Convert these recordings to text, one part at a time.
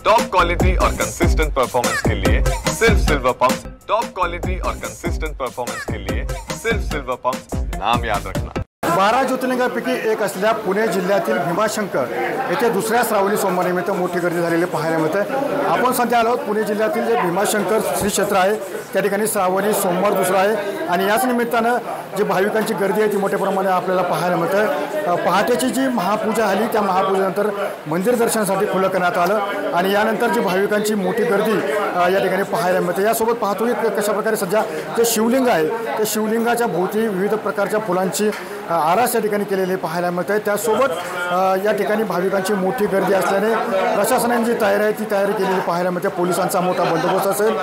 Top quality और consistent performance के लिए सिर्फ सिल्वर पंप्स। टॉप क्वालिटी और कंसिस्टेंट परफॉर्मेंस के लिए सिर्फ सिल्वर पंप्स, नाम याद रखना। 12 ज्योतिर्लिंगापैकी एक असलेल्या पुणे जिल्ह्यातील भीमाशंकर येथे दुसऱ्या श्रावणी सोमवारनिमित्त मोठी गर्दी झालेली पाहायला मिळते। आपण सध्या आलो पुणे जिल्ह्यातील जे भीमाशंकर श्री क्षेत्र आहे त्या ठिकाणी श्रावणी सोमवार दुसरा आहे आणि याच निमित्तानं जी भाविकांची गर्दी आहे ती मोठ्या प्रमाणात आपल्याला पाहायला मिळते। पहाटेची जी महापूजा झाली त्या महापूजेनंतर मंदिर दर्शनासाठी खुलं करण्यात आलं आणि यानंतर जी भाविकांची मोठी गर्दी या ठिकाणी पाहायला मिळते। यासोबत पाहतो की कशा प्रकारे सध्या जे शिवलिंग आहे ते शिवलिंगाच्या भोवती विविध प्रकारच्या फुलांची आरास या ठिकाणी केलेली पाहायला मिळते। त्यासोबत या ठिकाणी भाविकांची मोठी गर्दी असल्याने प्रशासनाने जी तयारी आहे ती तयारी केलेली पाहायला मिळते। पोलिसांचा मोठा बंदोबस्त असेल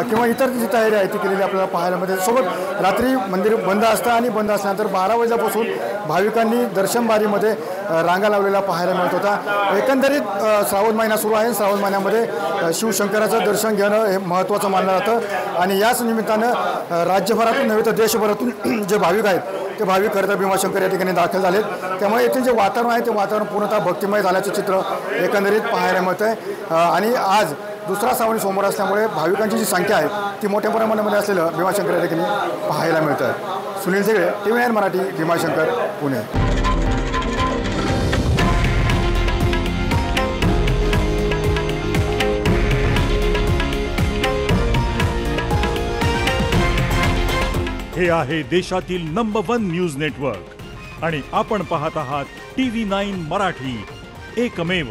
किंवा इतर जी तयारी आहे ती केलेली आपल्याला पाहायला मिळते। सोबत रात्री मंदिर बंद असतं आणि बंद असल्यानंतर 12 वाजल्यापासून भाविकांनी दर्शनबारीमध्ये रांगा लावलेला पाहायला मिळत होता। एकंदरीत श्रावण महिना सुरू आहे। श्रावण महिन्यामध्ये शिवशंकराचं दर्शन घेणं हे महत्त्वाचं मानलं जातं आणि याच निमित्तानं राज्यभरातून नव्हे तर देशभरातून जे भाविक आहेत ते भाविक खरं भीमाशंकर या ठिकाणी दाखल झालेत। त्यामुळे येथील जे वातावरण आहे ते वातावरण पूर्णतः भक्तिमय झाल्याचे चित्र एकंदरीत पाहायला मिळतं आहे आणि आज दुसरा श्रावणी सोमवार असल्यामुळे भाविकांची जी संख्या आहे ती मोठ्या प्रमाणामध्ये असलेलं भीमाशंकर या ठिकाणी पाहायला मिळतं आहे। सुनील झेगळे, TV9 मराठी, भीमाशंकर, पुणे। हे आहे देशातील नंबर 1 न्यूज नेटवर्क आणि आपण पाहत आहात TV9 मराठी, एकमेव।